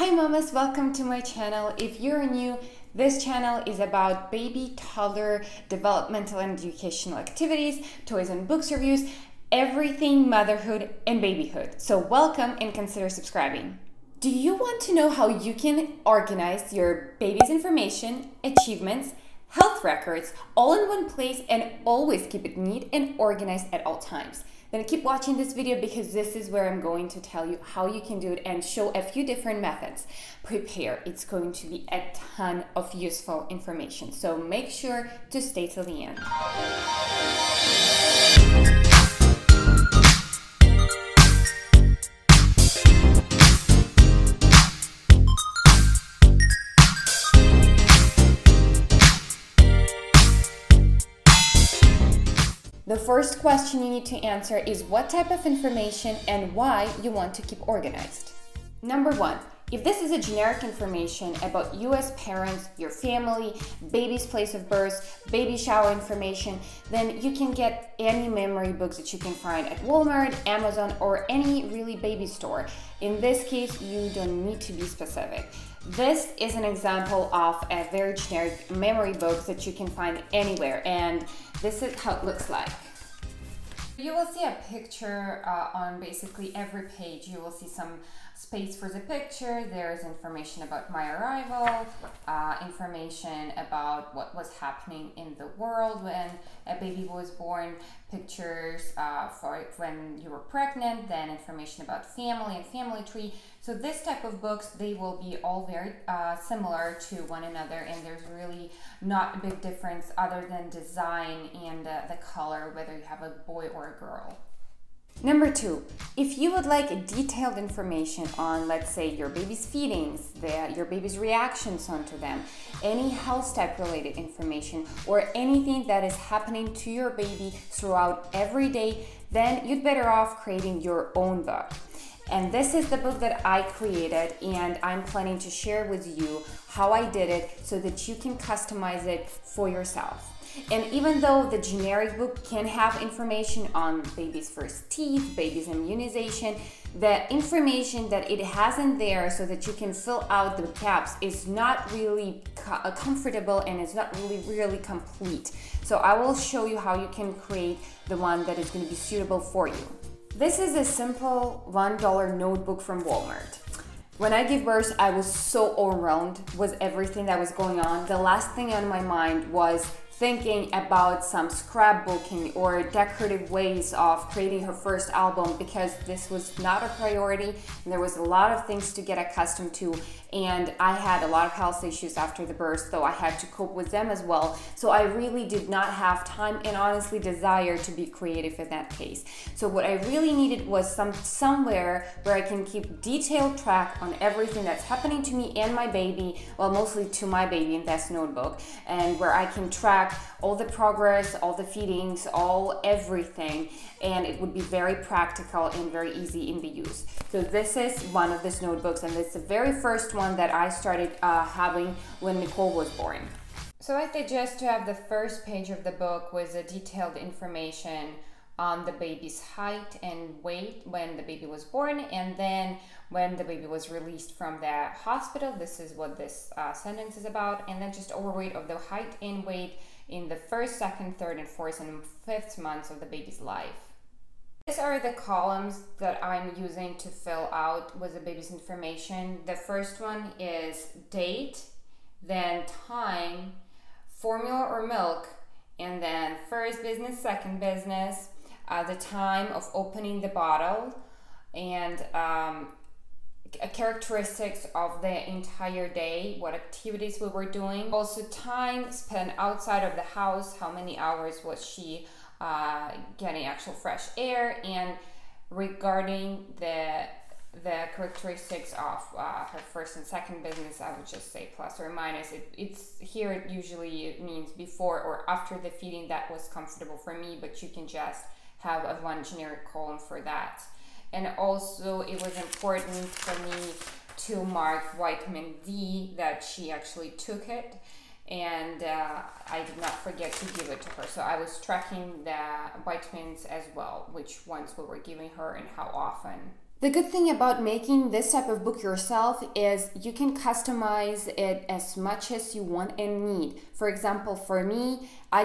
Hi mamas, welcome to my channel. If you're new, this channel is about baby, toddler, developmental and educational activities, toys and books reviews, everything motherhood and babyhood. So welcome and consider subscribing. Do you want to know how you can organize your baby's information, achievements, health records all in one place and always keep it neat and organized at all times? Then keep watching this video because this is where I'm going to tell you how you can do it and show a few different methods. Prepare, it's going to be a ton of useful information, so make sure to stay till the end. The first question you need to answer is what type of information and why you want to keep organized. Number one, if this is a generic information about you as parents, your family, baby's place of birth, baby shower information, then you can get any memory books that you can find at Walmart, Amazon, or any really baby store. In this case, you don't need to be specific. This is an example of a very generic memory book that you can find anywhere, and this is how it looks like. You will see a picture on basically every page. You will see some space for the picture. There's information about my arrival, information about what was happening in the world when a baby was born, pictures for when you were pregnant, then information about family and family tree. So this type of books, they will be all very similar to one another, and there's really not a big difference other than design and the color, whether you have a boy or a girl. Number two, if you would like detailed information on, let's say, your baby's feedings, your baby's reactions onto them, any health type related information, or anything that is happening to your baby throughout every day, then you'd better off creating your own book. And this is the book that I created, and I'm planning to share with you how I did it so that you can customize it for yourself. And even though the generic book can have information on baby's first teeth, baby's immunization, the information that it has in there so that you can fill out the gaps is not really comfortable and it's not really complete. So I will show you how you can create the one that is going to be suitable for you. This is a simple $1 notebook from Walmart. When I gave birth, I was so overwhelmed with everything that was going on. The last thing on my mind was thinking about some scrapbooking or decorative ways of creating her first album, because this was not a priority and there was a lot of things to get accustomed to, and I had a lot of health issues after the birth, so I had to cope with them as well. So I really did not have time and honestly desire to be creative in that case. So what I really needed was somewhere where I can keep detailed track on everything that's happening to me and my baby, well, mostly to my baby in this notebook, and where I can track all the progress, all the feedings, everything, and it would be very practical and very easy in the use. So this is one of these notebooks, and it's the very first one that I started having when Nicole was born. So I suggest to have the first page of the book with the detailed information on the baby's height and weight when the baby was born, and then when the baby was released from the hospital. This is what this sentence is about, and then just overweight of the height and weight in the first, second, third, and fourth and fifth months of the baby's life. These are the columns that I'm using to fill out with the baby's information. The first one is date, then time, formula or milk, and then first business, second business, the time of opening the bottle, and characteristics of the entire day, what activities we were doing. Also time spent outside of the house, how many hours was she getting actual fresh air, and regarding the characteristics of her first and second business, I would just say plus or minus. It's here it usually means before or after the feeding that was comfortable for me, but you can just have a one generic column for that. And also it was important for me to mark vitamin D that she actually took it, and I did not forget to give it to her. So I was tracking the vitamins as well, which ones we were giving her and how often. The good thing about making this type of book yourself is you can customize it as much as you want and need. For example, for me, I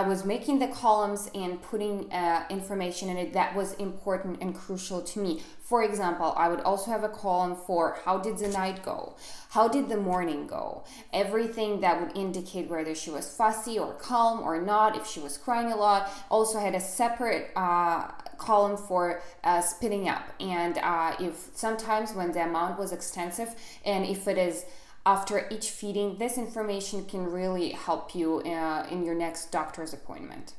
was making the columns and putting information in it that was important and crucial to me. For example, I would also have a column for how did the night go? How did the morning go? Everything that would indicate whether she was fussy or calm or not, if she was crying a lot. Also had a separate column for spitting up, and if sometimes when the amount was extensive, and if it is after each feeding, this information can really help you in your next doctor's appointment.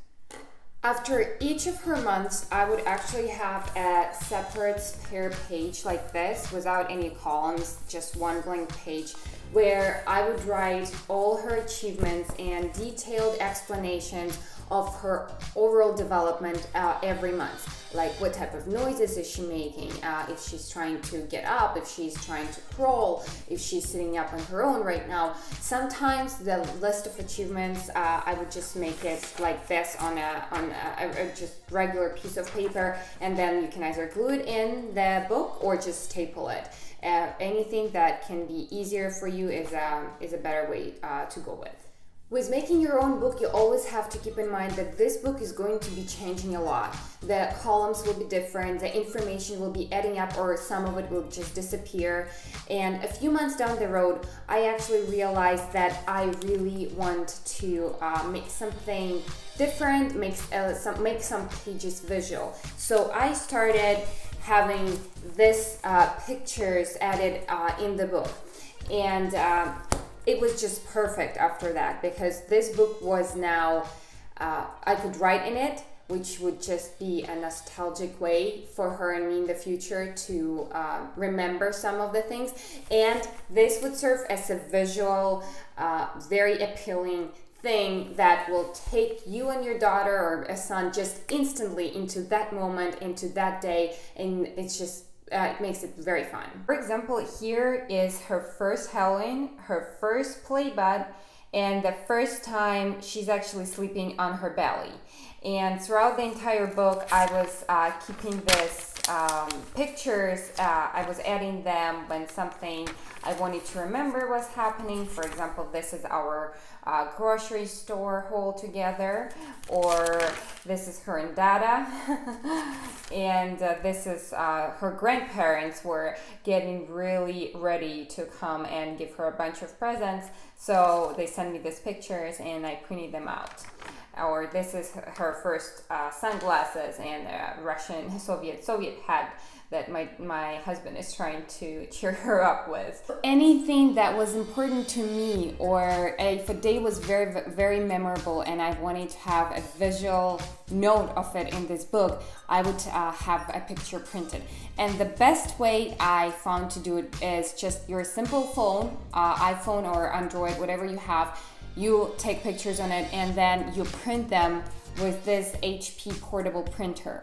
After each of her months, I would actually have a separate spare page like this without any columns, just one blank page, where I would write all her achievements and detailed explanations of her overall development every month. Like what type of noises is she making, if she's trying to get up, if she's trying to crawl, if she's sitting up on her own right now. Sometimes the list of achievements, I would just make it like this on a just regular piece of paper, and then you can either glue it in the book or just staple it. Anything that can be easier for you is a better way to go with. With making your own book, you always have to keep in mind that this book is going to be changing a lot. The columns will be different, the information will be adding up, or some of it will just disappear. And a few months down the road, I actually realized that I really want to make something different, make some pages visual. So I started having this pictures added in the book. And it was just perfect after that, because this book was now, I could write in it, which would just be a nostalgic way for her and me in the future to remember some of the things. And this would serve as a visual, very appealing thing that will take you and your daughter or a son just instantly into that moment, into that day, and it's just it makes it very fun. For example, here is her first Halloween, her first play bud, and the first time she's actually sleeping on her belly. And throughout the entire book, I was keeping this pictures. I was adding them when something I wanted to remember was happening. For example, this is our grocery store haul together, or this is her and Dada, and this is her grandparents were getting really ready to come and give her a bunch of presents, so they sent me these pictures and I printed them out. Or this is her first sunglasses and a Russian Soviet hat that my husband is trying to cheer her up with. Anything that was important to me, or if a day was very, very memorable and I wanted to have a visual note of it in this book, I would have a picture printed. And the best way I found to do it is just your simple phone, iPhone or Android, whatever you have. You take pictures on it and then you print them with this HP portable printer.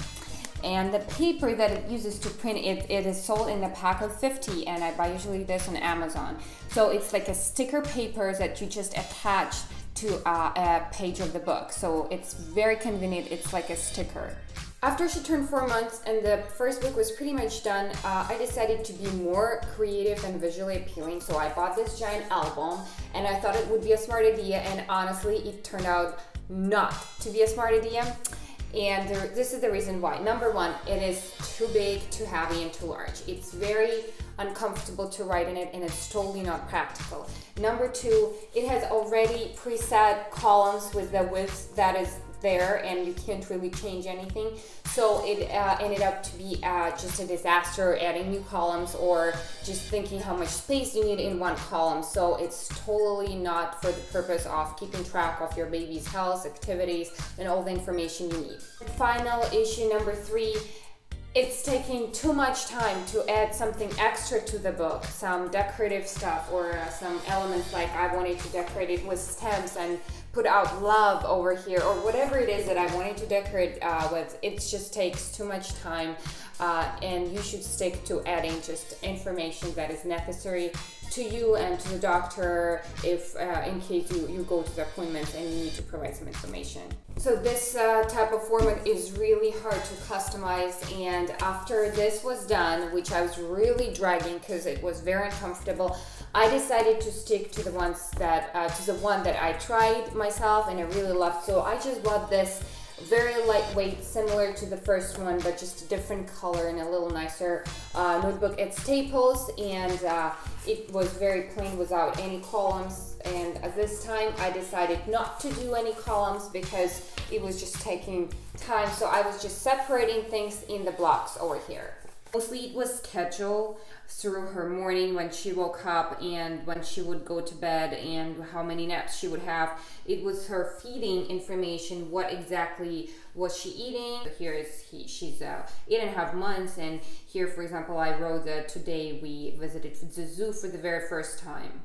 And the paper that it uses to print it is sold in a pack of 50, and I buy usually this on Amazon. So it's like a sticker paper that you just attach to a page of the book. So it's very convenient, it's like a sticker. After she turned 4 months and the first book was pretty much done, I decided to be more creative and visually appealing. So I bought this giant album and I thought it would be a smart idea, and honestly it turned out not to be a smart idea. And this is the reason why. Number one, it is too big, too heavy, and too large. It's very uncomfortable to write in it, and it's totally not practical. Number two, it has already preset columns with the width that is there, and you can't really change anything. So it ended up to be just a disaster, adding new columns or just thinking how much space you need in one column. So it's totally not for the purpose of keeping track of your baby's health, activities, and all the information you need. Final issue number 3, it's taking too much time to add something extra to the book, some decorative stuff or some elements, like I wanted to decorate it with stems and put out love over here, or whatever it is that I wanted to decorate with. It just takes too much time, and you should stick to adding just information that is necessary to you and to the doctor if in case you go to the appointments and you need to provide some information. So this type of format is really hard to customize, and after this was done, which I was really dragging because it was very uncomfortable, I decided to stick to the ones that to the one that I tried myself and I really loved. So I just bought this very lightweight, similar to the first one, but just a different color and a little nicer notebook at Staples, and it was very plain without any columns. And at this time I decided not to do any columns because it was just taking time, so I was just separating things in the blocks over here. Mostly it was scheduled through her morning when she woke up and when she would go to bed and how many naps she would have. It was her feeding information, what exactly was she eating. Here is she's 8.5 months, and here, for example, I wrote that today we visited the zoo for the very first time.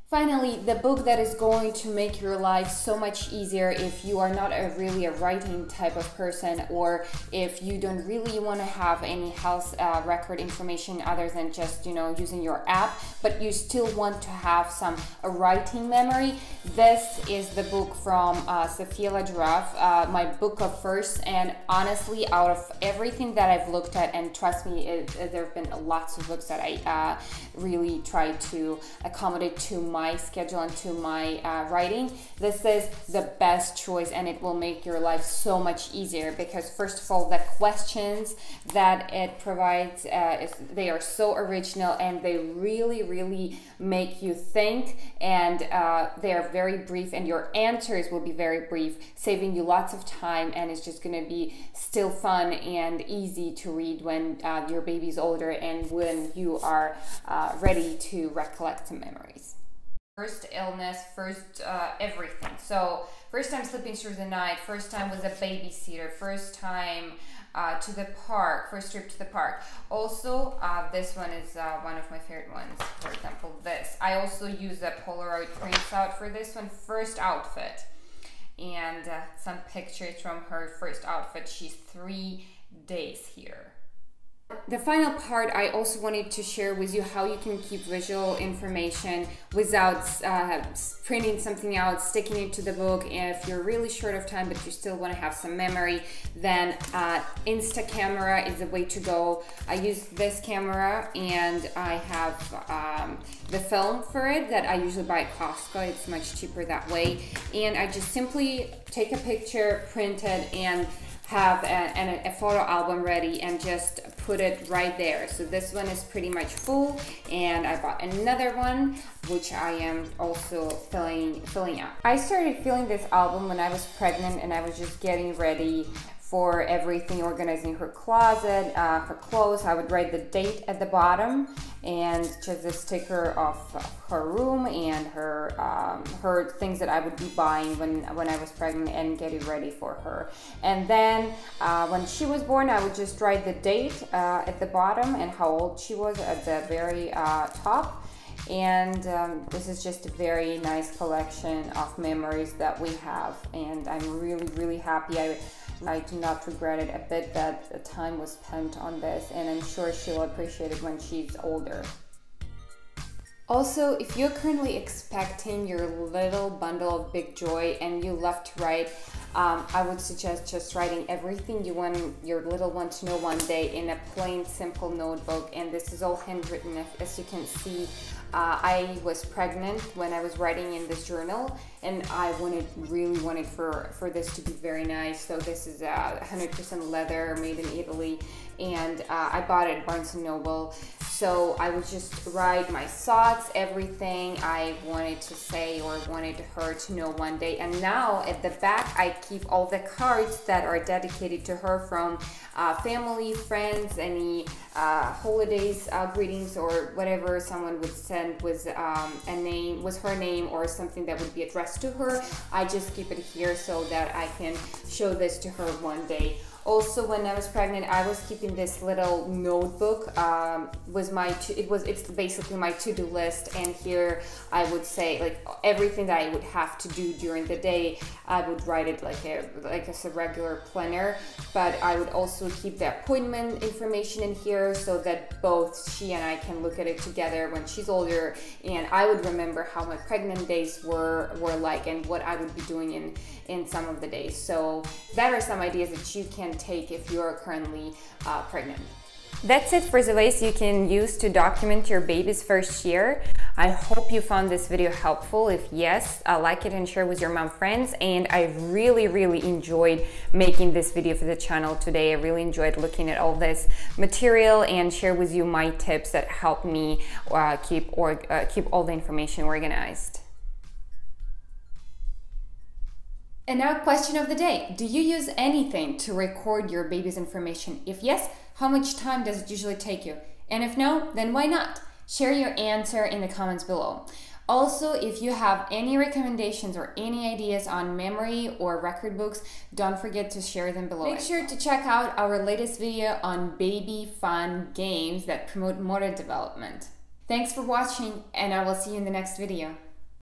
Finally, the book that is going to make your life so much easier if you are not really a writing type of person, or if you don't really want to have any health record information other than just, you know, using your app, but you still want to have some writing memory. This is the book from Sophia LaGiraffe, my book of first, and honestly, out of everything that I've looked at, and trust me, there have been lots of books that I really tried to accommodate to my schedule and to my writing, this is the best choice, and it will make your life so much easier because, first of all, the questions that it provides, they are so original and they really make you think, and they are very brief, and your answers will be very brief, saving you lots of time, and it's just going to be still fun and easy to read when your baby's older and when you are ready to recollect some memories. First illness, first everything. So first time sleeping through the night, first time with a babysitter, first time to the park, first trip to the park. Also, this one is one of my favorite ones. For example, this. I also use a Polaroid printout for this one, first outfit. And some pictures from her first outfit. She's 3 days here. The final part, I also wanted to share with you how you can keep visual information without printing something out, sticking it to the book. And if you're really short of time but you still want to have some memory, then Insta Camera is the way to go. I use this camera, and I have the film for it that I usually buy at Costco. It's much cheaper that way. And I just simply take a picture, print it, and have a photo album ready and just put it right there. So this one is pretty much full, and I bought another one which I am also filling out. I started filling this album when I was pregnant, and I was just getting ready for everything, organizing her closet, her clothes. I would write the date at the bottom and just a sticker of her room and her things that I would be buying when I was pregnant and getting ready for her. And then when she was born, I would just write the date at the bottom and how old she was at the very top. And this is just a very nice collection of memories that we have, and I'm really happy. I do not regret it a bit that the time was spent on this, and I'm sure she'll appreciate it when she's older. Also, if you're currently expecting your little bundle of big joy and you love to write, I would suggest just writing everything you want your little one to know one day in a plain, simple notebook. And this is all handwritten, as you can see. I was pregnant when I was writing in this journal, and I really wanted for this to be very nice. So this is 100% leather, made in Italy, and I bought it at Barnes & Noble. So I would just write my thoughts, everything I wanted to say or wanted her to know one day. And now at the back, I keep all the cards that are dedicated to her from family, friends, any holidays, greetings, or whatever someone would send with a name, with her name or something that would be addressed to her. I just keep it here so that I can show this to her one day Also, when I was pregnant, I was keeping this little notebook. It's basically my to-do list, and here I would say like everything that I would have to do during the day. I would write it like a regular planner, but I would also keep the appointment information in here so that both she and I can look at it together when she's older, and I would remember how my pregnant days were like and what I would be doing in some of the days. So that are some ideas that you can take if you are currently pregnant. That's it for the ways you can use to document your baby's first year. I hope you found this video helpful. If yes, like it and share with your mom friends. And I really enjoyed making this video for the channel today. I really enjoyed looking at all this material and share with you my tips that help me keep all the information organized. And now, question of the day. Do you use anything to record your baby's information? If yes, how much time does it usually take you? And if no, then why not? Share your answer in the comments below. Also, if you have any recommendations or any ideas on memory or record books, don't forget to share them below. Make sure to check out our latest video on baby fun games that promote motor development. Thanks for watching, and I will see you in the next video.